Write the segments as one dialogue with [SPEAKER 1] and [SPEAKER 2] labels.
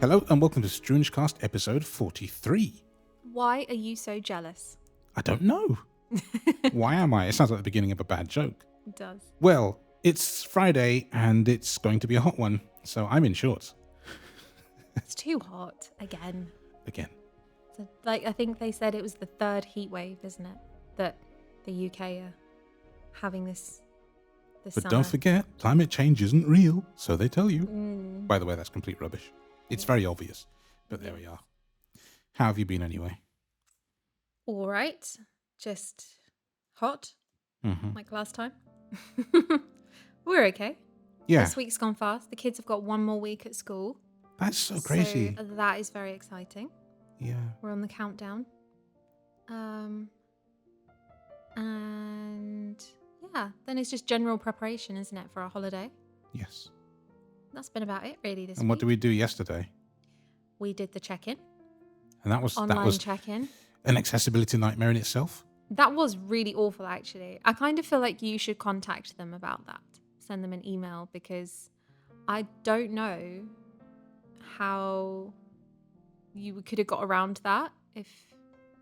[SPEAKER 1] Hello and welcome to StroongeCast episode 43.
[SPEAKER 2] Why are you so jealous?
[SPEAKER 1] I don't know. Why am I? It sounds like the beginning of a bad joke.
[SPEAKER 2] It does.
[SPEAKER 1] Well, it's Friday and it's going to be a hot one, so I'm in shorts.
[SPEAKER 2] It's too hot again.
[SPEAKER 1] Again.
[SPEAKER 2] So, I think they said it was the third heat wave, isn't it? That the UK are having this
[SPEAKER 1] But
[SPEAKER 2] summer.
[SPEAKER 1] don't forget, climate change isn't real, so they tell you.
[SPEAKER 2] Mm.
[SPEAKER 1] By the way, that's complete rubbish. It's very obvious, but there we are. How have you been anyway?
[SPEAKER 2] All right. Just hot,
[SPEAKER 1] Mm-hmm.
[SPEAKER 2] like last time. We're okay.
[SPEAKER 1] Yeah,
[SPEAKER 2] This week's gone fast. The kids have got one more week at school.
[SPEAKER 1] that's so crazy.
[SPEAKER 2] So that is very exciting.
[SPEAKER 1] Yeah.
[SPEAKER 2] We're on the countdown. And yeah, then it's just general preparation, isn't it, for our holiday?
[SPEAKER 1] Yes.
[SPEAKER 2] That's been about it, really, this
[SPEAKER 1] And
[SPEAKER 2] week.
[SPEAKER 1] what did we do yesterday?
[SPEAKER 2] We did the check-in,
[SPEAKER 1] And that was
[SPEAKER 2] online check-in.
[SPEAKER 1] an accessibility nightmare in itself.
[SPEAKER 2] That was really awful, actually. I kind of feel like you should contact them about that. Send them an email, because I don't know how you could have got around that if,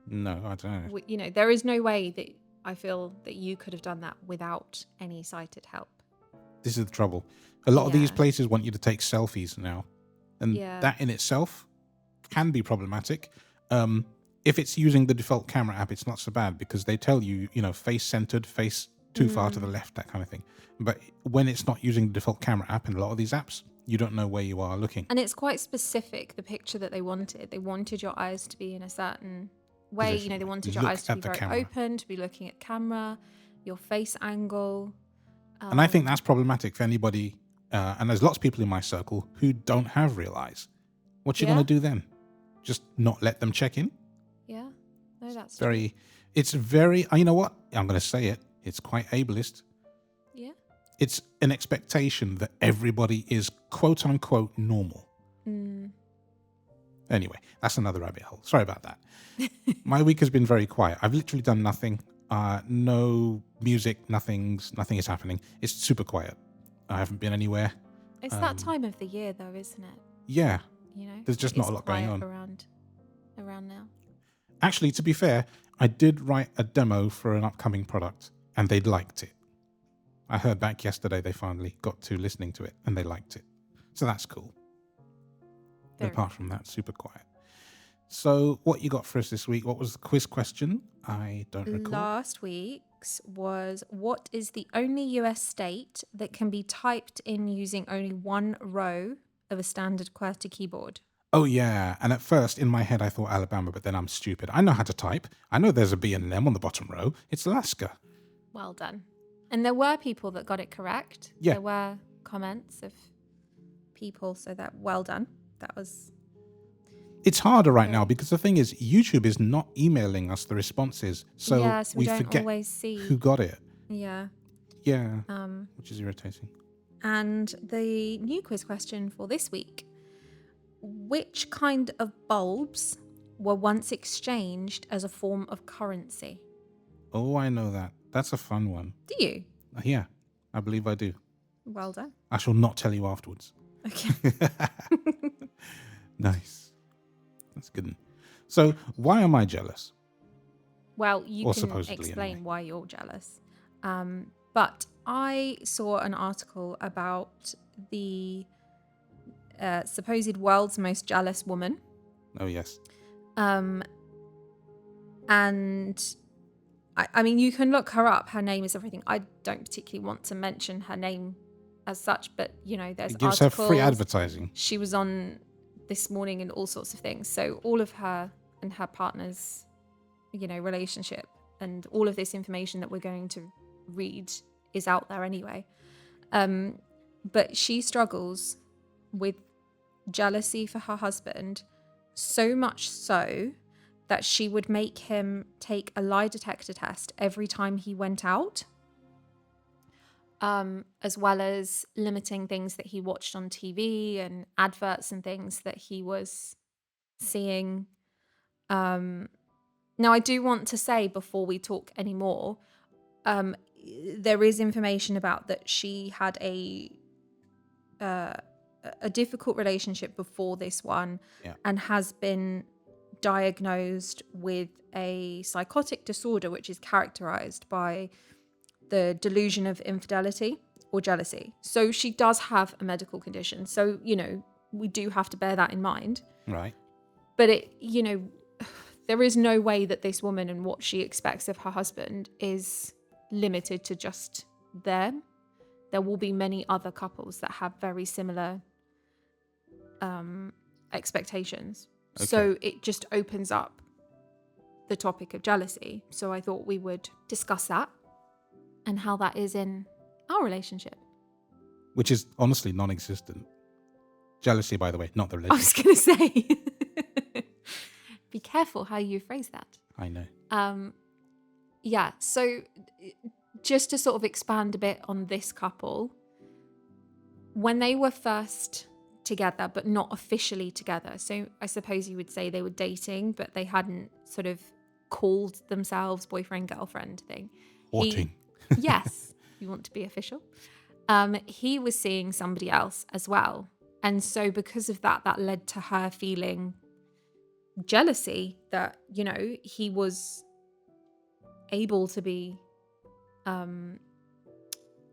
[SPEAKER 1] No, I don't know.
[SPEAKER 2] there is no way that I feel that you could have done that without any sighted help.
[SPEAKER 1] This is the trouble. A lot of these
[SPEAKER 2] Yeah.
[SPEAKER 1] places want you to take selfies now. And
[SPEAKER 2] Yeah.
[SPEAKER 1] that in itself can be problematic. If it's using the default camera app, it's not so bad because they tell you, face centered, face too far to the left, that kind of thing. But when it's not using the default camera app in a lot of these apps, you don't know where you are looking.
[SPEAKER 2] And it's quite specific, the picture that they wanted. They wanted your eyes to be in a certain way.
[SPEAKER 1] Position.
[SPEAKER 2] They wanted your
[SPEAKER 1] Look
[SPEAKER 2] eyes to
[SPEAKER 1] at
[SPEAKER 2] be
[SPEAKER 1] the
[SPEAKER 2] very
[SPEAKER 1] camera.
[SPEAKER 2] open, to be looking at camera, your face angle.
[SPEAKER 1] And I think that's problematic for anybody. And there's lots of people in my circle who don't have real eyes. What you
[SPEAKER 2] Yeah.
[SPEAKER 1] going to do then? Just not let them check in?
[SPEAKER 2] Yeah, no, that's
[SPEAKER 1] It's very, you know what? I'm going to say it. It's quite ableist.
[SPEAKER 2] Yeah.
[SPEAKER 1] It's an expectation that everybody is quote unquote normal.
[SPEAKER 2] Mm.
[SPEAKER 1] Anyway, that's another rabbit hole. Sorry about that. My week has been very quiet. I've literally done nothing. No music, nothing is happening. It's super quiet. I haven't been anywhere.
[SPEAKER 2] It's that time of the year, though, isn't it?
[SPEAKER 1] Yeah. There's just
[SPEAKER 2] It
[SPEAKER 1] not
[SPEAKER 2] is
[SPEAKER 1] a lot going
[SPEAKER 2] quiet
[SPEAKER 1] on.
[SPEAKER 2] around now.
[SPEAKER 1] Actually, to be fair, I did write a demo for an upcoming product and they liked it. I heard back yesterday they finally got to listening to it and they liked it. So that's cool. But apart from that, super quiet. So what you got for us this week? What was the quiz question? I don't recall.
[SPEAKER 2] Last week's was, what is the only US state that can be typed in using only one row of a standard QWERTY keyboard?
[SPEAKER 1] Oh, yeah. And at first, in my head, I thought Alabama, but then I'm stupid. I know how to type. I know there's a B and an M on the bottom row. It's Alaska.
[SPEAKER 2] Well done. And there were people that got it correct.
[SPEAKER 1] Yeah.
[SPEAKER 2] There were comments of people, so that well done. That was...
[SPEAKER 1] It's harder right now because the thing is, YouTube is not emailing us the responses. So,
[SPEAKER 2] we
[SPEAKER 1] we
[SPEAKER 2] don't
[SPEAKER 1] forget
[SPEAKER 2] always see
[SPEAKER 1] who got it.
[SPEAKER 2] Yeah.
[SPEAKER 1] Yeah. Which is irritating.
[SPEAKER 2] And the new quiz question for this week: which kind of bulbs were once exchanged as a form of currency?
[SPEAKER 1] Oh, I know that. That's a fun one.
[SPEAKER 2] Do you?
[SPEAKER 1] Yeah, I believe I do.
[SPEAKER 2] Well done.
[SPEAKER 1] I shall not tell you afterwards.
[SPEAKER 2] Okay.
[SPEAKER 1] Nice. That's good. So, why am I jealous?
[SPEAKER 2] Well, you
[SPEAKER 1] Or
[SPEAKER 2] can
[SPEAKER 1] supposedly,
[SPEAKER 2] explain
[SPEAKER 1] anyway.
[SPEAKER 2] why you're jealous. But I saw an article about the supposed world's most jealous woman.
[SPEAKER 1] Oh, yes.
[SPEAKER 2] And I mean, you can look her up. Her name is everything. I don't particularly want to mention her name as such, but, there's
[SPEAKER 1] It gives
[SPEAKER 2] articles.
[SPEAKER 1] her free advertising.
[SPEAKER 2] She was on This Morning and all sorts of things. So all of her and her partner's, relationship and all of this information that we're going to read is out there anyway. But she struggles with jealousy for her husband, so much so that she would make him take a lie detector test every time he went out, as well as limiting things that he watched on TV and adverts and things that he was seeing. Now, I do want to say before we talk anymore, there is information about that she had a a difficult relationship before this one,
[SPEAKER 1] Yeah.
[SPEAKER 2] and has been diagnosed with a psychotic disorder, which is characterized by the delusion of infidelity or jealousy. So she does have a medical condition. So, we do have to bear that in mind.
[SPEAKER 1] Right.
[SPEAKER 2] But there is no way that this woman and what she expects of her husband is limited to just them. There will be many other couples that have very similar expectations.
[SPEAKER 1] Okay.
[SPEAKER 2] So it just opens up the topic of jealousy. So I thought we would discuss that and how that is in our relationship.
[SPEAKER 1] Which is honestly non-existent. Jealousy, by the way, not the
[SPEAKER 2] I was
[SPEAKER 1] relationship.
[SPEAKER 2] going to say, be careful how you phrase that.
[SPEAKER 1] I know.
[SPEAKER 2] Yeah, so just to sort of expand a bit on this couple, when they were first together, but not officially together, so I suppose you would say they were dating, but they hadn't sort of called themselves boyfriend, girlfriend thing.
[SPEAKER 1] Courting.
[SPEAKER 2] Yes, you want to be official. He was seeing somebody else as well. And so because of that, that led to her feeling jealousy that, he was able to be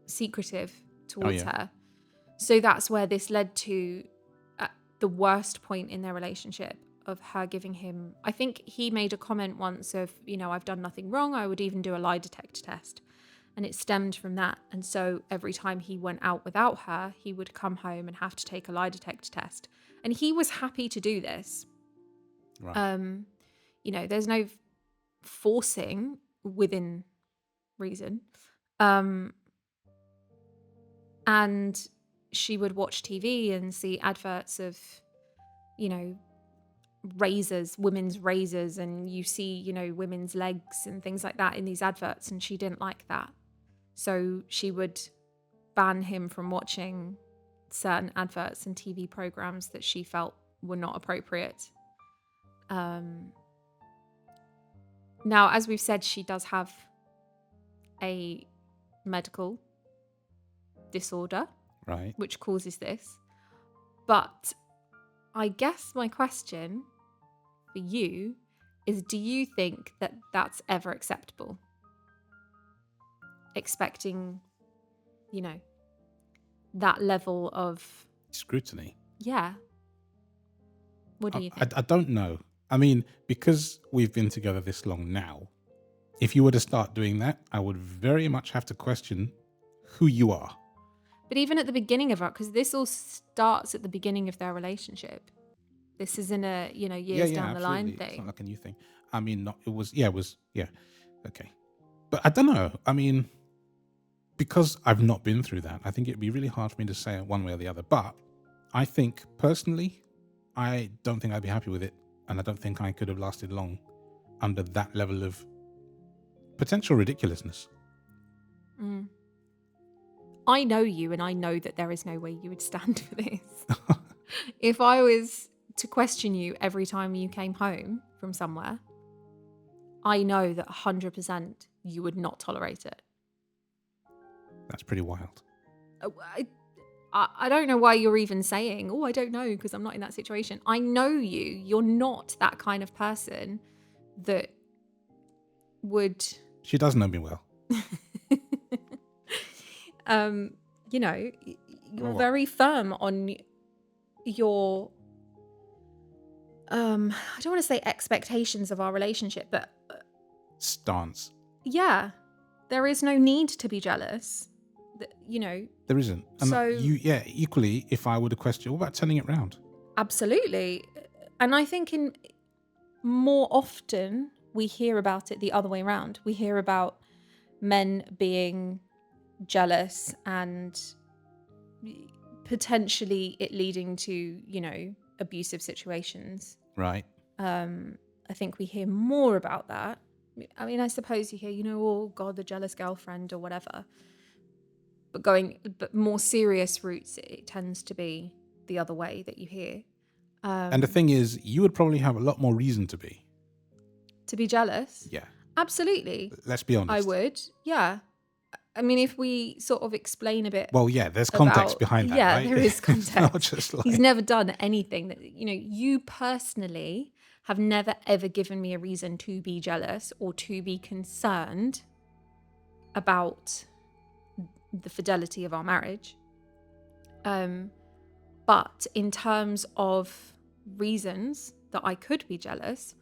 [SPEAKER 2] secretive towards her. So that's where this led to the worst point in their relationship of her giving him, I think he made a comment once of, I've done nothing wrong. I would even do a lie detector test. And it stemmed from that. And so every time he went out without her, he would come home and have to take a lie detector test. And he was happy to do this.
[SPEAKER 1] Right.
[SPEAKER 2] There's no forcing within reason. And she would watch TV and see adverts of, razors, women's razors, and you see, women's legs and things like that in these adverts. And she didn't like that. So she would ban him from watching certain adverts and TV programs that she felt were not appropriate. Now, as we've said, she does have a medical disorder,
[SPEAKER 1] Right.
[SPEAKER 2] which causes this. But I guess my question for you is, do you think that that's ever acceptable? Expecting, that level of
[SPEAKER 1] Scrutiny.
[SPEAKER 2] Yeah. What do you think?
[SPEAKER 1] I don't know. I mean, because we've been together this long now, if you were to start doing that, I would very much have to question who you are.
[SPEAKER 2] But even at the beginning of it, because this all starts at the beginning of their relationship. This isn't a, years down the line
[SPEAKER 1] absolutely.
[SPEAKER 2] thing.
[SPEAKER 1] It's not like a new thing. I mean, okay. But I don't know. I mean, because I've not been through that, I think it'd be really hard for me to say one way or the other. But I think personally, I don't think I'd be happy with it. And I don't think I could have lasted long under that level of potential ridiculousness.
[SPEAKER 2] Mm. I know you, and I know that there is no way you would stand for this. If I was to question you every time you came home from somewhere, I know that 100% you would not tolerate it.
[SPEAKER 1] That's pretty wild.
[SPEAKER 2] I don't know why you're even saying, I don't know, because I'm not in that situation. I know you. You're not that kind of person that would...
[SPEAKER 1] She does know me well.
[SPEAKER 2] You're very firm on your... I don't want to say expectations of our relationship, but...
[SPEAKER 1] Stance.
[SPEAKER 2] Yeah. There is no need to be jealous.
[SPEAKER 1] There isn't. And
[SPEAKER 2] so
[SPEAKER 1] equally, if I were to question, what about turning it round?
[SPEAKER 2] Absolutely. And I think more often we hear about it the other way around. We hear about men being jealous and potentially it leading to, abusive situations.
[SPEAKER 1] Right.
[SPEAKER 2] I think we hear more about that. I mean, I suppose you hear, oh God, the jealous girlfriend or whatever. But more serious routes, it tends to be the other way that you hear.
[SPEAKER 1] And the thing is, you would probably have a lot more reason to be.
[SPEAKER 2] To be jealous?
[SPEAKER 1] Yeah.
[SPEAKER 2] Absolutely.
[SPEAKER 1] Let's be honest.
[SPEAKER 2] I would, yeah. I mean, if we sort of explain a bit
[SPEAKER 1] Well, yeah, there's context behind that, right?
[SPEAKER 2] there is context.
[SPEAKER 1] It's not just like...
[SPEAKER 2] He's never done anything that, you personally have never ever given me a reason to be jealous or to be concerned about the fidelity of our marriage. But in terms of reasons that I could be jealous,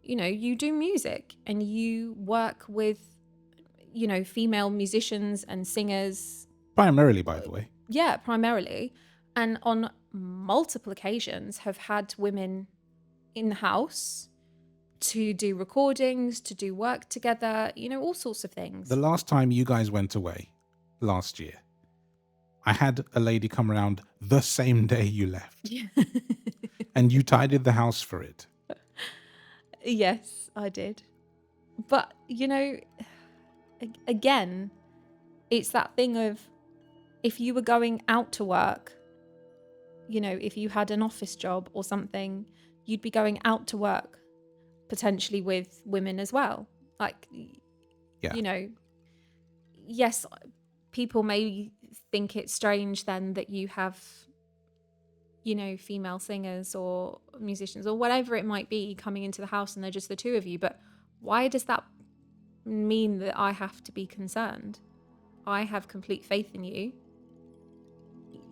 [SPEAKER 2] you do music and you work with, female musicians and singers.
[SPEAKER 1] Primarily, by the way.
[SPEAKER 2] Yeah, primarily. And on multiple occasions have had women in the house to do recordings, to do work together, all sorts of things.
[SPEAKER 1] The last time you guys went away, last year, I had a lady come around the same day you left.
[SPEAKER 2] Yeah.
[SPEAKER 1] And you tidied the house for it.
[SPEAKER 2] Yes, I did. But, again, it's that thing of if you were going out to work, if you had an office job or something, you'd be going out to work potentially with women as well. Like,
[SPEAKER 1] yeah.
[SPEAKER 2] Yes, people may think it's strange then that you have, female singers or musicians or whatever it might be coming into the house and they're just the two of you. But why does that mean that I have to be concerned? I have complete faith in you.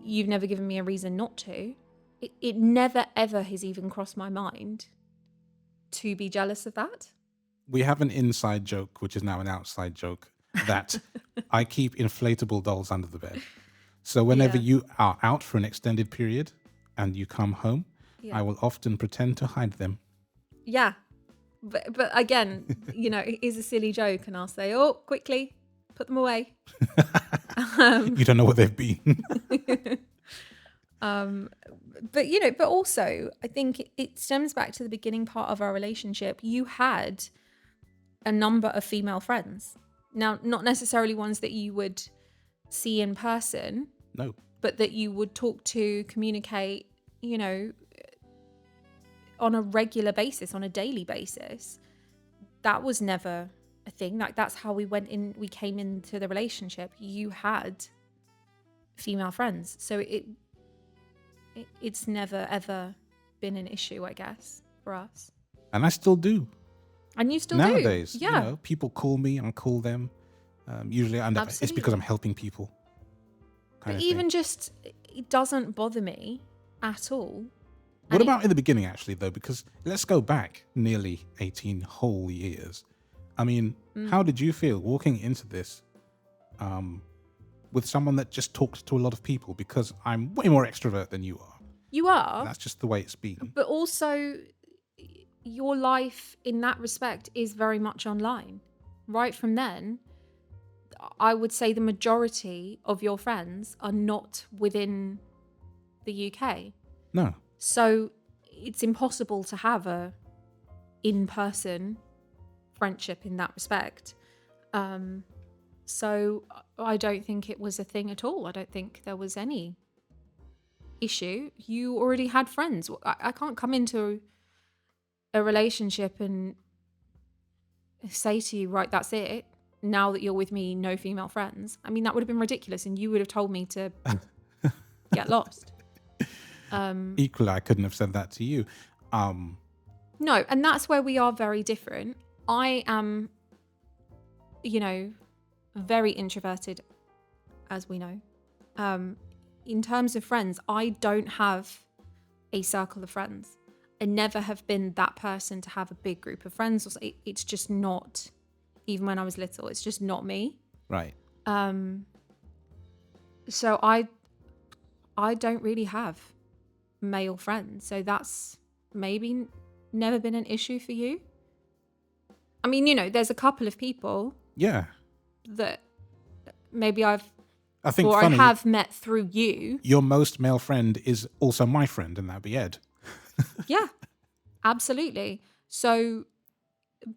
[SPEAKER 2] You've never given me a reason not to. It never, ever has even crossed my mind to be jealous of that.
[SPEAKER 1] We have an inside joke, which is now an outside joke, that I keep inflatable dolls under the bed. So whenever you are out for an extended period and you come home, I will often pretend to hide them.
[SPEAKER 2] Yeah. But again, it is a silly joke and I'll say, oh, quickly, put them away.
[SPEAKER 1] You don't know what they've been.
[SPEAKER 2] But also I think it stems back to the beginning part of our relationship. You had a number of female friends. Now, not necessarily ones that you would see in person.
[SPEAKER 1] No.
[SPEAKER 2] But that you would talk to, communicate, on a regular basis, on a daily basis. That was never a thing. Like, that's how we came into the relationship. You had female friends. So it's never ever been an issue, I guess, for us.
[SPEAKER 1] And I still do.
[SPEAKER 2] And you still
[SPEAKER 1] nowadays,
[SPEAKER 2] do. Yeah.
[SPEAKER 1] People call me, I call them. Usually it's because I'm helping people.
[SPEAKER 2] But even just, it doesn't bother me at all.
[SPEAKER 1] What about in the beginning, actually, though? Because let's go back nearly 18 whole years. I mean, how did you feel walking into this with someone that just talks to a lot of people? Because I'm way more extrovert than you are.
[SPEAKER 2] You are.
[SPEAKER 1] And that's just the way it's been.
[SPEAKER 2] But also, your life in that respect is very much online. Right from then, I would say the majority of your friends are not within the UK.
[SPEAKER 1] No.
[SPEAKER 2] So it's impossible to have a in-person friendship in that respect. So I don't think it was a thing at all. I don't think there was any issue. You already had friends. I can't come into a relationship and say to you, right, that's it. Now that you're with me, no female friends. I mean, that would have been ridiculous and you would have told me to get lost.
[SPEAKER 1] Equally, I couldn't have said that to you.
[SPEAKER 2] No, and that's where we are very different. I am, very introverted, as we know. In terms of friends, I don't have a circle of friends. I never have been that person to have a big group of friends. It's just not, even when I was little, it's just not me.
[SPEAKER 1] Right.
[SPEAKER 2] So I don't really have male friends. So that's maybe never been an issue for you. I mean, there's a couple of people.
[SPEAKER 1] Yeah.
[SPEAKER 2] That maybe I
[SPEAKER 1] funny,
[SPEAKER 2] have met through you.
[SPEAKER 1] Your most male friend is also my friend, and that'd be Ed.
[SPEAKER 2] Yeah, absolutely. So,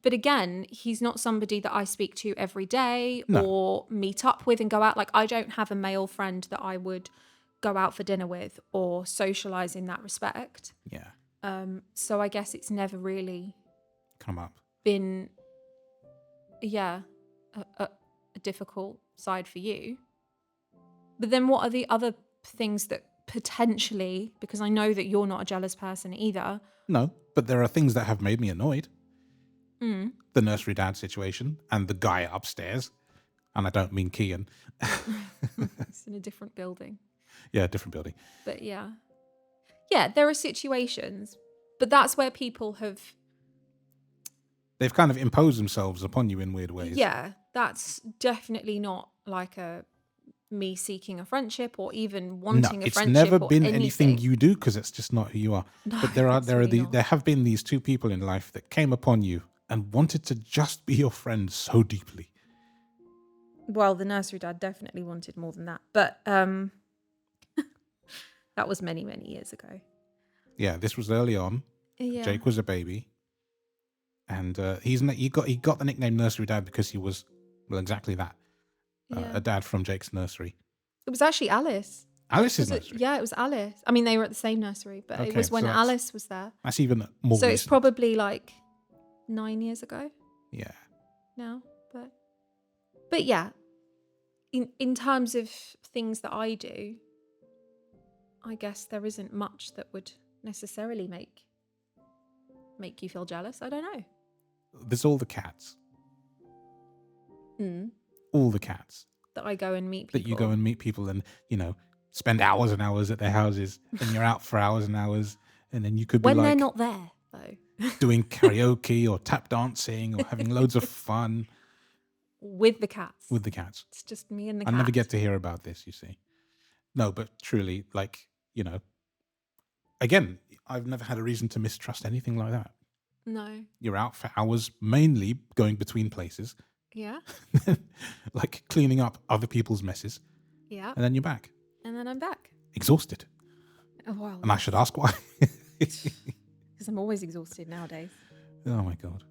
[SPEAKER 2] but again, he's not somebody that I speak to every day or meet up with and go out. Like, I don't have a male friend that I would go out for dinner with or socialize in that respect.
[SPEAKER 1] Yeah.
[SPEAKER 2] So I guess it's never really
[SPEAKER 1] come up.
[SPEAKER 2] Been, a difficult side for you. But then what are the other things that potentially, because I know that you're not a jealous person either.
[SPEAKER 1] No, but there are things that have made me annoyed.
[SPEAKER 2] Mm.
[SPEAKER 1] The nursery dad situation and the guy upstairs. And I don't mean Kian.
[SPEAKER 2] It's in a different building.
[SPEAKER 1] Yeah, different building.
[SPEAKER 2] But yeah, there are situations, but that's where people have...
[SPEAKER 1] They've kind of imposed themselves upon you in weird ways.
[SPEAKER 2] Yeah, that's definitely not like me seeking a friendship or even wanting a friendship.
[SPEAKER 1] It's never been
[SPEAKER 2] anything
[SPEAKER 1] anything you do because it's just not who you are.
[SPEAKER 2] No,
[SPEAKER 1] but there have been these two people in life that came upon you and wanted to just be your friend so deeply.
[SPEAKER 2] Well, the nursery dad definitely wanted more than that, but that was many, many years ago.
[SPEAKER 1] Yeah, this was early on.
[SPEAKER 2] Yeah.
[SPEAKER 1] Jake was a baby, and he got the nickname Nursery Dad because he was, well, exactly that, a dad from Jake's nursery.
[SPEAKER 2] It was actually Alice.
[SPEAKER 1] Alice's nursery?
[SPEAKER 2] Yeah, it was Alice. I mean, they were at the same nursery, but it was when Alice was there.
[SPEAKER 1] That's even more
[SPEAKER 2] So
[SPEAKER 1] recent.
[SPEAKER 2] it's probably like 9 years ago.
[SPEAKER 1] Yeah.
[SPEAKER 2] Now, but yeah, in terms of things that I do, I guess there isn't much that would necessarily make you feel jealous. I don't know.
[SPEAKER 1] There's all the cats. All the cats.
[SPEAKER 2] That I go and meet people.
[SPEAKER 1] That you go and meet people and, spend hours and hours at their houses and you're out for hours and hours and then you could be
[SPEAKER 2] when they're not there, though.
[SPEAKER 1] Doing karaoke or tap dancing or having loads of fun.
[SPEAKER 2] With the cats.
[SPEAKER 1] With the cats.
[SPEAKER 2] It's just me and the cat.
[SPEAKER 1] I never get to hear about this, you see. No, but truly, again, I've never had a reason to mistrust anything like that.
[SPEAKER 2] No.
[SPEAKER 1] You're out for hours, mainly going between places.
[SPEAKER 2] Yeah.
[SPEAKER 1] Like cleaning up other people's messes.
[SPEAKER 2] Yeah.
[SPEAKER 1] And then you're back.
[SPEAKER 2] And then I'm back.
[SPEAKER 1] Exhausted.
[SPEAKER 2] Oh, wow.
[SPEAKER 1] And I should ask why.
[SPEAKER 2] Because I'm always exhausted nowadays.
[SPEAKER 1] Oh, my God.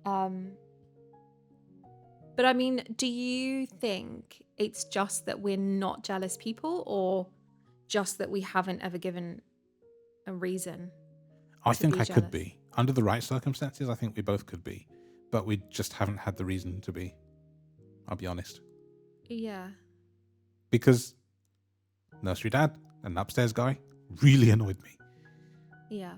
[SPEAKER 2] But I mean, do you think it's just that we're not jealous people or just that we haven't ever given a reason?
[SPEAKER 1] I think I could be. Under the right circumstances, I think we both could be. But we just haven't had the reason to be. I'll be honest.
[SPEAKER 2] Yeah.
[SPEAKER 1] Because nursery dad, an upstairs guy, really annoyed me.
[SPEAKER 2] Yeah.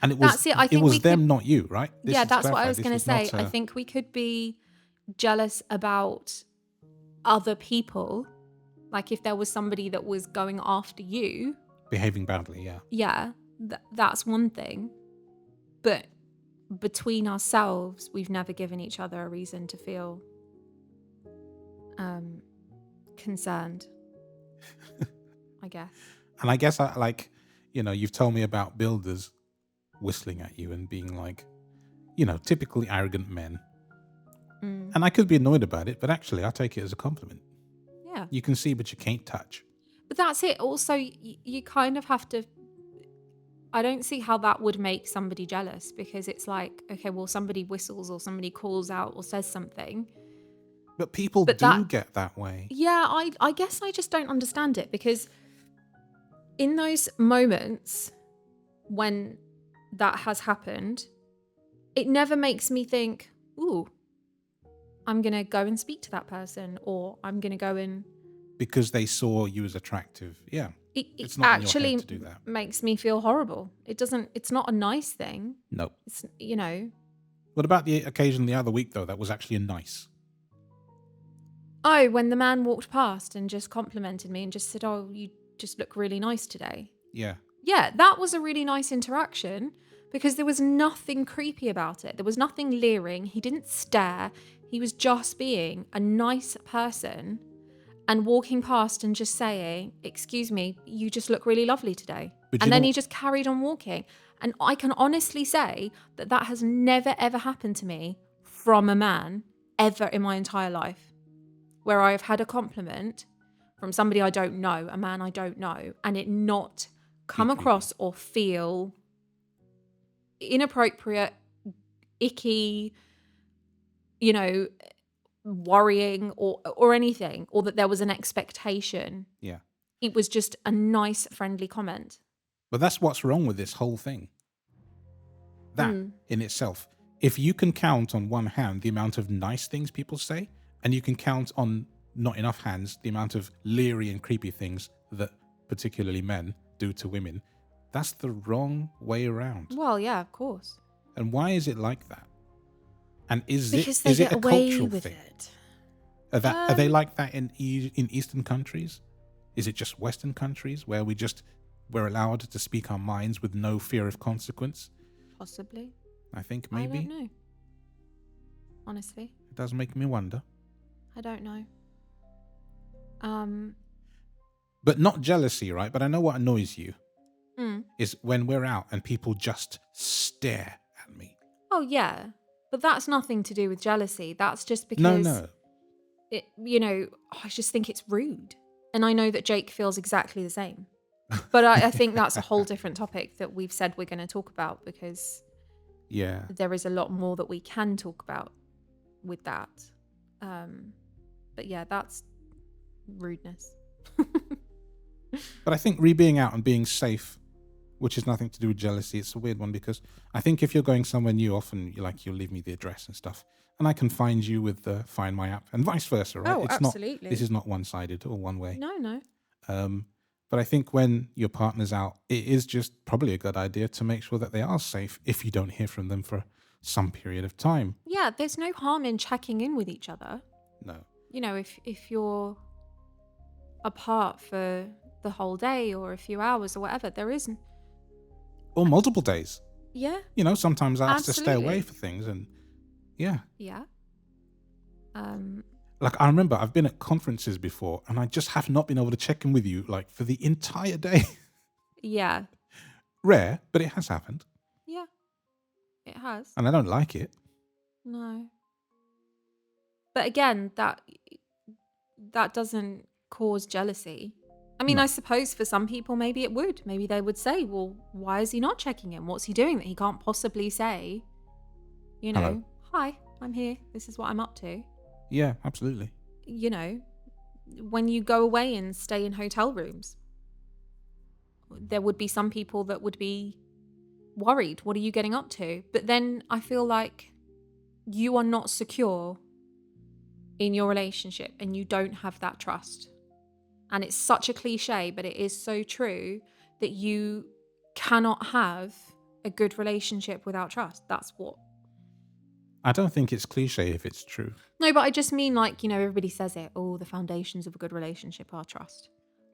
[SPEAKER 1] And it was
[SPEAKER 2] that's it. I think
[SPEAKER 1] it was them, not you, right?
[SPEAKER 2] That's what I was going to say. I think we could be jealous about other people. Like if there was somebody that was going after you.
[SPEAKER 1] Behaving badly, yeah.
[SPEAKER 2] Yeah, that's one thing. But between ourselves, we've never given each other a reason to feel concerned, I guess.
[SPEAKER 1] And I guess you've told me about builders whistling at you and being like, typically arrogant men. And I could be annoyed about it, but actually I take it as a compliment.
[SPEAKER 2] Yeah.
[SPEAKER 1] You can see, but you can't touch.
[SPEAKER 2] But that's it. Also, you kind of have to... I don't see how that would make somebody jealous because it's like, okay, well, somebody whistles or somebody calls out or says something.
[SPEAKER 1] But people do get that way.
[SPEAKER 2] Yeah, I guess I just don't understand it because in those moments when that has happened, it never makes me think, ooh, I'm going to go and speak to that person or I'm going to go and...
[SPEAKER 1] Because they saw you as attractive. Yeah.
[SPEAKER 2] It actually to do that. Makes me feel horrible. It's not a nice thing.
[SPEAKER 1] No.
[SPEAKER 2] It's,
[SPEAKER 1] What about the occasion the other week, though, that was actually nice?
[SPEAKER 2] Oh, when the man walked past and just complimented me and just said, oh, you just look really nice today.
[SPEAKER 1] Yeah.
[SPEAKER 2] Yeah, that was a really nice interaction because there was nothing creepy about it. There was nothing leering. He didn't stare. He was just being a nice person and walking past and just saying, excuse me, you just look really lovely today. And then he just carried on walking. And I can honestly say that has never, ever happened to me from a man ever in my entire life, where I've had a compliment from somebody I don't know, a man I don't know, and it not come across or feel inappropriate, icky, worrying or anything, or that there was an expectation.
[SPEAKER 1] Yeah.
[SPEAKER 2] It was just a nice, friendly comment.
[SPEAKER 1] But that's what's wrong with this whole thing. That in itself. If you can count on one hand the amount of nice things people say, and you can count on not enough hands, the amount of leery and creepy things that particularly men do to women, that's the wrong way around.
[SPEAKER 2] Well, yeah, of course.
[SPEAKER 1] And why is it like that? And is
[SPEAKER 2] Because they
[SPEAKER 1] it
[SPEAKER 2] get
[SPEAKER 1] a
[SPEAKER 2] away
[SPEAKER 1] cultural
[SPEAKER 2] with
[SPEAKER 1] thing?
[SPEAKER 2] it.
[SPEAKER 1] Are they like that in Eastern countries? Is it just Western countries where we're allowed to speak our minds with no fear of consequence?
[SPEAKER 2] Possibly.
[SPEAKER 1] I think maybe.
[SPEAKER 2] I don't know. Honestly,
[SPEAKER 1] It does make me wonder.
[SPEAKER 2] I don't know.
[SPEAKER 1] But not jealousy, right? But I know what annoys you
[SPEAKER 2] Mm.
[SPEAKER 1] is when we're out and people just stare at me.
[SPEAKER 2] Oh yeah, but that's nothing to do with jealousy. That's just because
[SPEAKER 1] No.
[SPEAKER 2] I just think it's rude, and I know that Jake feels exactly the same. But I think that's a whole different topic that we've said we're going to talk about, because there is a lot more that we can talk about with that. But yeah, that's rudeness.
[SPEAKER 1] But I think being out and being safe, which has nothing to do with jealousy, it's a weird one, because I think if you're going somewhere new, often you'll leave me the address and stuff, and I can find you with the Find My app, and vice versa, right?
[SPEAKER 2] Oh, absolutely.
[SPEAKER 1] This is not one-sided or one way.
[SPEAKER 2] No.
[SPEAKER 1] But I think when your partner's out, it is just probably a good idea to make sure that they are safe if you don't hear from them for some period of time.
[SPEAKER 2] Yeah, there's no harm in checking in with each other.
[SPEAKER 1] No.
[SPEAKER 2] If you're apart for the whole day or a few hours or whatever, there isn't.
[SPEAKER 1] Or multiple days.
[SPEAKER 2] Yeah.
[SPEAKER 1] Sometimes I have to stay away
[SPEAKER 2] Absolutely.
[SPEAKER 1] for things, and yeah.
[SPEAKER 2] Yeah.
[SPEAKER 1] Like, I remember I've been at conferences before and I just have not been able to check in with you like for the entire day.
[SPEAKER 2] Yeah.
[SPEAKER 1] Rare, but it has happened.
[SPEAKER 2] Yeah. It has.
[SPEAKER 1] And I don't like it.
[SPEAKER 2] No. But again, that doesn't cause jealousy. I mean,
[SPEAKER 1] No.
[SPEAKER 2] I suppose for some people maybe it would. Maybe they would say, well, why is he not checking in? What's he doing that he can't possibly say,
[SPEAKER 1] Hello.
[SPEAKER 2] Hi, I'm here. This is what I'm up to.
[SPEAKER 1] Yeah, absolutely.
[SPEAKER 2] When you go away and stay in hotel rooms, there would be some people that would be worried. What are you getting up to? But then I feel like you are not secure in your relationship and you don't have that trust. And it's such a cliche, but it is so true that you cannot have a good relationship without trust. That's what.
[SPEAKER 1] I don't think it's cliche if it's true.
[SPEAKER 2] No, but I just mean, like, everybody says it. Oh, the foundations of a good relationship are trust.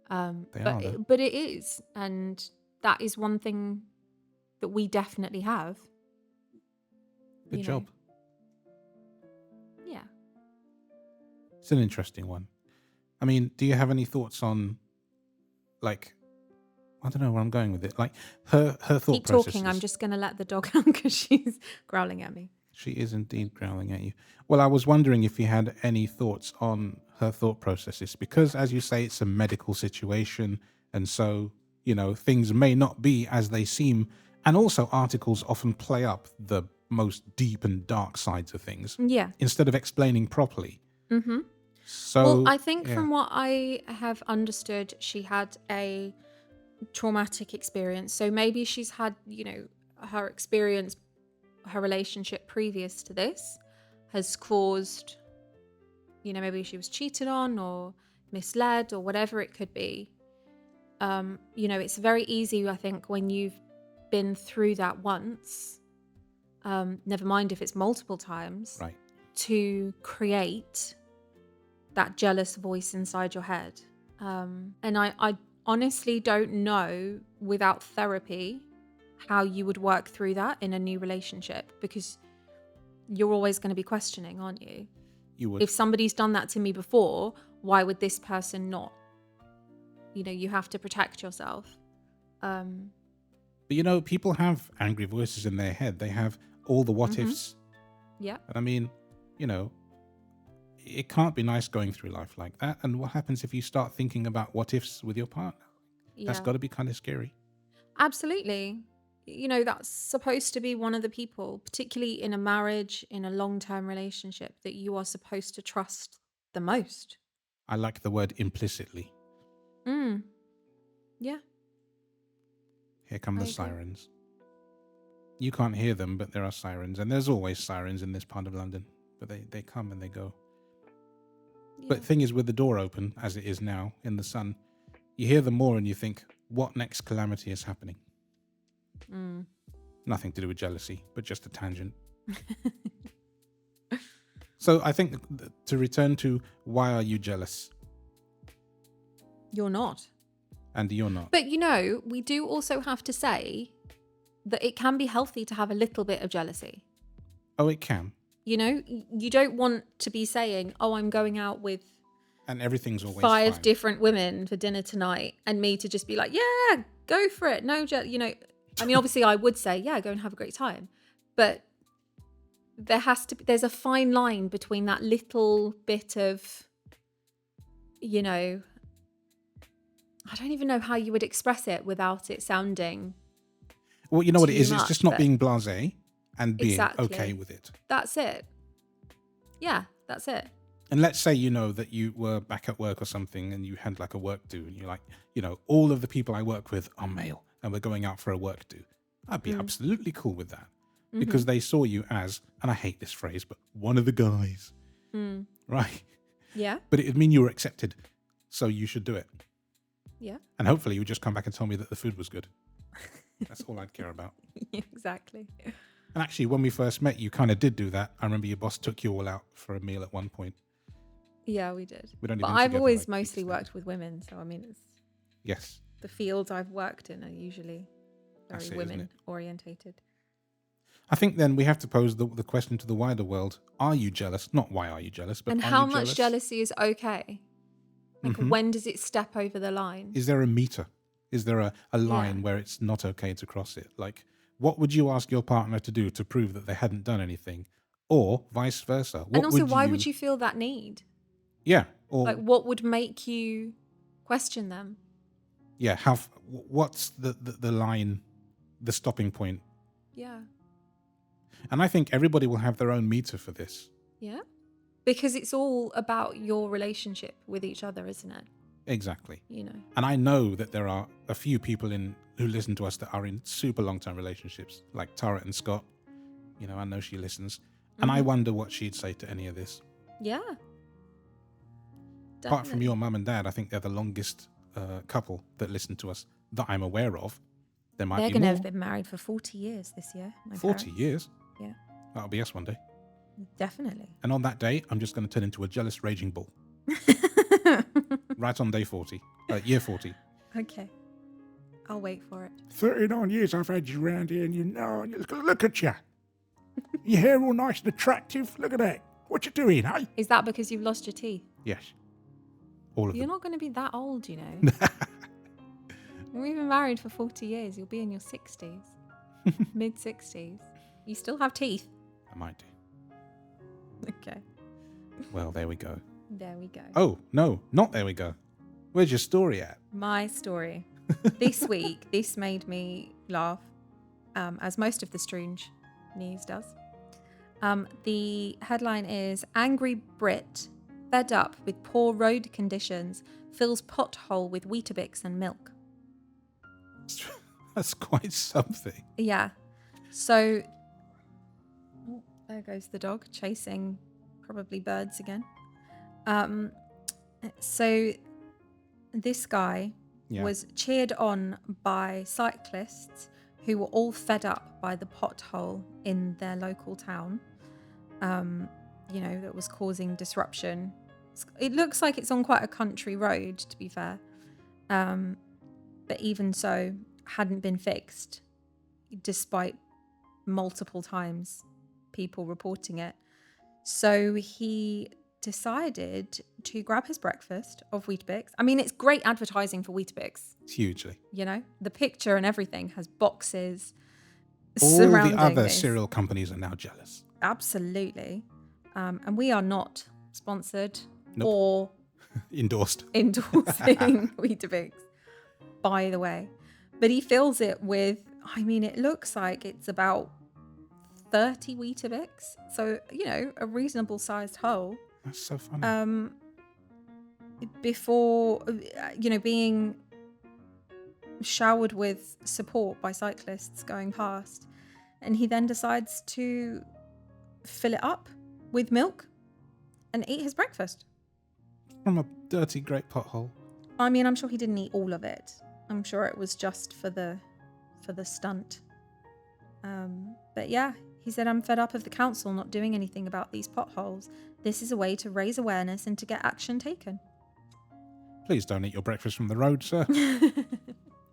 [SPEAKER 2] But it is. And that is one thing that we definitely have.
[SPEAKER 1] Good job.
[SPEAKER 2] Yeah.
[SPEAKER 1] It's an interesting one. I mean, do you have any thoughts on, like, I don't know where I'm going with it. Like, her thought processes.
[SPEAKER 2] Keep talking. I'm just going to let the dog out because she's growling at me.
[SPEAKER 1] She is indeed growling at you. Well, I was wondering if you had any thoughts on her thought processes, because, as you say, it's a medical situation, and so, things may not be as they seem, and also articles often play up the most deep and dark sides of things.
[SPEAKER 2] Yeah.
[SPEAKER 1] Instead of explaining properly.
[SPEAKER 2] Mm-hmm.
[SPEAKER 1] So,
[SPEAKER 2] well, I think from what I have understood, she had a traumatic experience. So maybe she's had, her experience, her relationship previous to this has caused, maybe she was cheated on or misled or whatever it could be. It's very easy, I think, when you've been through that once, never mind if it's multiple times,
[SPEAKER 1] right,
[SPEAKER 2] to create that jealous voice inside your head. And I honestly don't know, without therapy, how you would work through that in a new relationship, because you're always going to be questioning, aren't you?
[SPEAKER 1] You would.
[SPEAKER 2] If somebody's done that to me before, why would this person not? You have to protect yourself.
[SPEAKER 1] But people have angry voices in their head. They have all the what ifs.
[SPEAKER 2] Yeah.
[SPEAKER 1] And I mean, it can't be nice going through life like that. And what happens if you start thinking about what ifs with your partner?
[SPEAKER 2] Yeah.
[SPEAKER 1] That's got to be kind of scary.
[SPEAKER 2] Absolutely. That's supposed to be one of the people, particularly in a marriage, in a long-term relationship, that you are supposed to trust the most.
[SPEAKER 1] I like the word implicitly.
[SPEAKER 2] Yeah.
[SPEAKER 1] Here come the sirens. You can't hear them, but there are sirens. And there's always sirens in this part of London. But they come and they go. But thing is, with the door open, as it is now, in the sun, you hear them more and you think, what next calamity is happening? Nothing to do with jealousy, but just a tangent. So I think to return to why are you jealous?
[SPEAKER 2] You're not.
[SPEAKER 1] And you're not.
[SPEAKER 2] But, we do also have to say that it can be healthy to have a little bit of jealousy.
[SPEAKER 1] Oh, it can.
[SPEAKER 2] You don't want to be saying, oh, I'm going out with
[SPEAKER 1] and everything's always
[SPEAKER 2] 5
[SPEAKER 1] fine.
[SPEAKER 2] different women for dinner tonight, and me to just be like, yeah, go for it. No, I mean, obviously I would say, yeah, go and have a great time. But there's a fine line between that little bit of, I don't even know how you would express it without it sounding.
[SPEAKER 1] Well, you know what it is?
[SPEAKER 2] much,
[SPEAKER 1] It's just not
[SPEAKER 2] but-
[SPEAKER 1] being blasé and being
[SPEAKER 2] Exactly.
[SPEAKER 1] okay with it.
[SPEAKER 2] That's it. Yeah, that's it.
[SPEAKER 1] And let's say, that you were back at work or something and you had like a work do and you're like, all of the people I work with are male and we're going out for a work do. I'd be absolutely cool with that because they saw you as, and I hate this phrase, but one of the guys, right?
[SPEAKER 2] Yeah.
[SPEAKER 1] But it would mean you were accepted. So you should do it.
[SPEAKER 2] Yeah.
[SPEAKER 1] And hopefully you would just come back and tell me that the food was good. That's all I'd care about.
[SPEAKER 2] Exactly.
[SPEAKER 1] And actually, when we first met, you kind of did do that. I remember your boss took you all out for a meal at one point.
[SPEAKER 2] Yeah, we did.
[SPEAKER 1] We'd only
[SPEAKER 2] But
[SPEAKER 1] been
[SPEAKER 2] I've
[SPEAKER 1] together,
[SPEAKER 2] always
[SPEAKER 1] like,
[SPEAKER 2] mostly
[SPEAKER 1] weeks now.
[SPEAKER 2] worked with women, so I mean, it's
[SPEAKER 1] Yes.
[SPEAKER 2] the fields I've worked in are usually
[SPEAKER 1] That's
[SPEAKER 2] very
[SPEAKER 1] it, isn't
[SPEAKER 2] women
[SPEAKER 1] it?
[SPEAKER 2] orientated.
[SPEAKER 1] I think then we have to pose the question to the wider world. Are you jealous? Not why are you jealous, but
[SPEAKER 2] And
[SPEAKER 1] are
[SPEAKER 2] how
[SPEAKER 1] you
[SPEAKER 2] much jealousy is okay? Like,
[SPEAKER 1] Mhm.
[SPEAKER 2] when does it step over the line?
[SPEAKER 1] Is there a meter? Is there a line
[SPEAKER 2] Yeah.
[SPEAKER 1] where it's not okay to cross it? Like, what would you ask your partner to do to prove that they hadn't done anything? Or vice versa? What
[SPEAKER 2] And also, why would you feel that need?
[SPEAKER 1] Yeah. Or,
[SPEAKER 2] Like, what would make you question them?
[SPEAKER 1] yeah, what's the line, the stopping point?
[SPEAKER 2] Yeah.
[SPEAKER 1] And I think everybody will have their own meter for this.
[SPEAKER 2] Yeah. Because it's all about your relationship with each other, isn't it?
[SPEAKER 1] Exactly.
[SPEAKER 2] And
[SPEAKER 1] I know that there are a few people who listen to us that are in super long-term relationships, like Tara and Scott. I know she listens. And I wonder what she'd say to any of this.
[SPEAKER 2] Yeah.
[SPEAKER 1] Apart from
[SPEAKER 2] Definitely.
[SPEAKER 1] your mum and dad, I think they're the longest couple that listen to us that I'm aware of. There might
[SPEAKER 2] They're
[SPEAKER 1] be
[SPEAKER 2] going to
[SPEAKER 1] more.
[SPEAKER 2] have been married for 40 years this year. my
[SPEAKER 1] 40
[SPEAKER 2] parents.
[SPEAKER 1] years?
[SPEAKER 2] Yeah.
[SPEAKER 1] That'll be us one day.
[SPEAKER 2] Definitely.
[SPEAKER 1] And on that day, I'm just going to turn into a jealous raging bull. Right on day 40. Year 40.
[SPEAKER 2] Okay. I'll wait for it.
[SPEAKER 3] 39 years I've had you around here, and look at you. Your hair all nice and attractive. Look at that. What you doing, eh?
[SPEAKER 2] Is that because you've lost your teeth?
[SPEAKER 1] Yes. All of
[SPEAKER 2] You're
[SPEAKER 1] them.
[SPEAKER 2] not going to be that old, We've been married for 40 years. You'll be in your 60s. Mid 60s. You still have teeth.
[SPEAKER 1] I might do.
[SPEAKER 2] Okay.
[SPEAKER 1] Well, there we go.
[SPEAKER 2] There we go.
[SPEAKER 1] Oh, no, not there we go. Where's your story at?
[SPEAKER 2] My story. This week, this made me laugh, as most of the Stroonge news does. The headline is, Angry Brit, fed up with poor road conditions, fills pothole with Weetabix and milk.
[SPEAKER 1] That's quite something.
[SPEAKER 2] Yeah. So, oh, there goes the dog chasing probably birds again. So this guy
[SPEAKER 1] Yeah.
[SPEAKER 2] was cheered on by cyclists who were all fed up by the pothole in their local town, that was causing disruption. It looks like it's on quite a country road, to be fair. But even so, hadn't been fixed, despite multiple times people reporting it. So he decided to grab his breakfast of Weetabix. I mean, it's great advertising for Weetabix.
[SPEAKER 1] Hugely.
[SPEAKER 2] The picture and everything has boxes
[SPEAKER 1] All
[SPEAKER 2] surrounding
[SPEAKER 1] the other
[SPEAKER 2] this.
[SPEAKER 1] cereal companies are now jealous.
[SPEAKER 2] Absolutely. And we are not sponsored
[SPEAKER 1] Nope.
[SPEAKER 2] or
[SPEAKER 1] Endorsed.
[SPEAKER 2] endorsing Weetabix, by the way. But he fills it with, it looks like it's about 30 Weetabix. So, a reasonable sized hole.
[SPEAKER 1] That's so funny.
[SPEAKER 2] Before, being showered with support by cyclists going past. And he then decides to fill it up with milk and eat his breakfast.
[SPEAKER 1] from a dirty great pothole.
[SPEAKER 2] I mean, I'm sure he didn't eat all of it. I'm sure it was just for the stunt. But yeah, he said, I'm fed up of the council not doing anything about these potholes. This is a way to raise awareness and to get action taken.
[SPEAKER 1] Please don't eat your breakfast from the road, sir.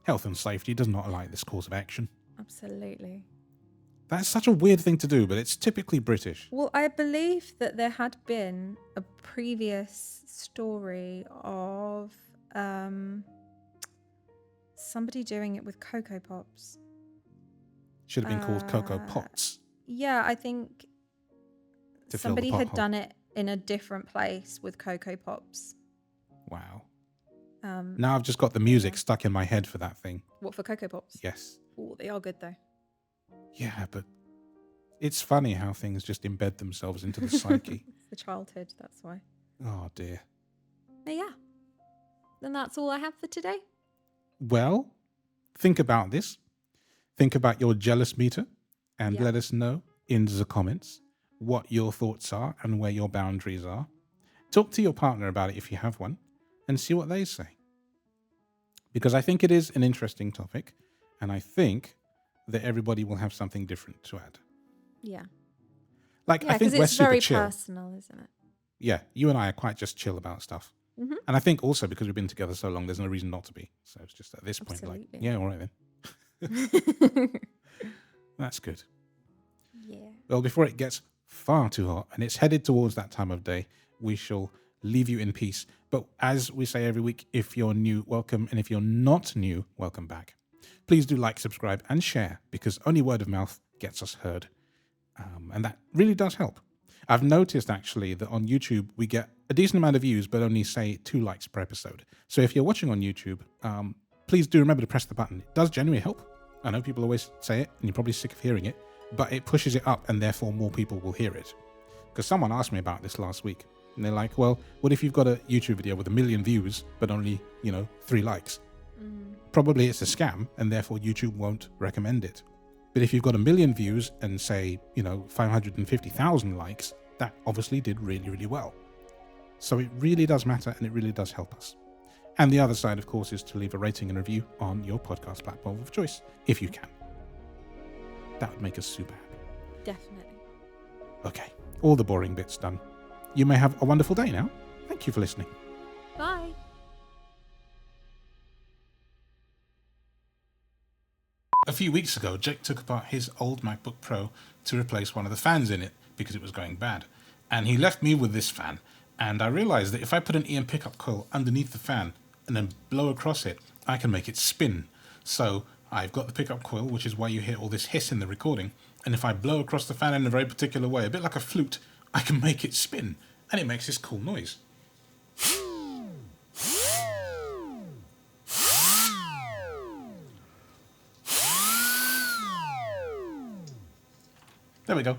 [SPEAKER 1] Health and safety does not like this course of action.
[SPEAKER 2] Absolutely.
[SPEAKER 1] That's such a weird thing to do, but it's typically British.
[SPEAKER 2] Well, I believe that there had been a previous story of somebody doing it with Cocoa Pops.
[SPEAKER 1] Should have been called Cocoa Pots.
[SPEAKER 2] Yeah, I think
[SPEAKER 1] To fill the
[SPEAKER 2] somebody had
[SPEAKER 1] pothole.
[SPEAKER 2] done it in a different place with Cocoa Pops.
[SPEAKER 1] Wow. Now I've just got the music stuck in my head for that thing.
[SPEAKER 2] What, for Cocoa Pops?
[SPEAKER 1] Yes.
[SPEAKER 2] Oh, they are good though.
[SPEAKER 1] Yeah, but it's funny how things just embed themselves into the psyche.
[SPEAKER 2] It's the childhood, that's why.
[SPEAKER 1] Oh, dear.
[SPEAKER 2] But yeah. Then that's all I have for today.
[SPEAKER 1] Well, think about this. Think about your jealous meter and
[SPEAKER 2] Yeah.
[SPEAKER 1] let us know in the comments what your thoughts are and where your boundaries are. Talk to your partner about it if you have one and see what they say. Because I think it is an interesting topic and I think that everybody will have something different to add.
[SPEAKER 2] Yeah.
[SPEAKER 1] Like,
[SPEAKER 2] Yeah,
[SPEAKER 1] I think
[SPEAKER 2] because
[SPEAKER 1] we're
[SPEAKER 2] it's
[SPEAKER 1] super
[SPEAKER 2] very
[SPEAKER 1] chill.
[SPEAKER 2] personal, isn't it?
[SPEAKER 1] Yeah, you and I are quite just chill about stuff.
[SPEAKER 2] Mm-hmm.
[SPEAKER 1] And I think also because we've been together so long, there's no reason not to be. So it's just at this point, like,
[SPEAKER 2] Absolutely.
[SPEAKER 1] yeah, all right then. That's good.
[SPEAKER 2] Yeah.
[SPEAKER 1] Well, before it gets far too hot and it's headed towards that time of day, we shall leave you in peace. But as we say every week, if you're new, welcome. And if you're not new, welcome back. Please do like, subscribe, and share because only word of mouth gets us heard. And that really does help. I've noticed actually that on YouTube, we get a decent amount of views, but only say 2 likes per episode. So if you're watching on YouTube, please do remember to press the button. It does genuinely help. I know people always say it and you're probably sick of hearing it, but it pushes it up and therefore more people will hear it. Because someone asked me about this last week and they're like, well, what if you've got a YouTube video with 1 million views, but only, 3 likes? Probably it's a scam and therefore YouTube won't recommend it. But if you've got 1 million views and say, 550,000 likes, that obviously did really, really well. So it really does matter and it really does help us. And the other side, of course, is to leave a rating and review on your podcast platform of choice, if you can. That would make us super happy.
[SPEAKER 2] Definitely.
[SPEAKER 1] Okay, all the boring bits done. You may have a wonderful day now. Thank you for listening.
[SPEAKER 2] Bye.
[SPEAKER 1] A few weeks ago, Jake took apart his old MacBook Pro to replace one of the fans in it because it was going bad. And he left me with this fan. And I realized that if I put an EM pickup coil underneath the fan and then blow across it, I can make it spin. So I've got the pickup coil, which is why you hear all this hiss in the recording. And if I blow across the fan in a very particular way, a bit like a flute, I can make it spin. And it makes this cool noise. There we go.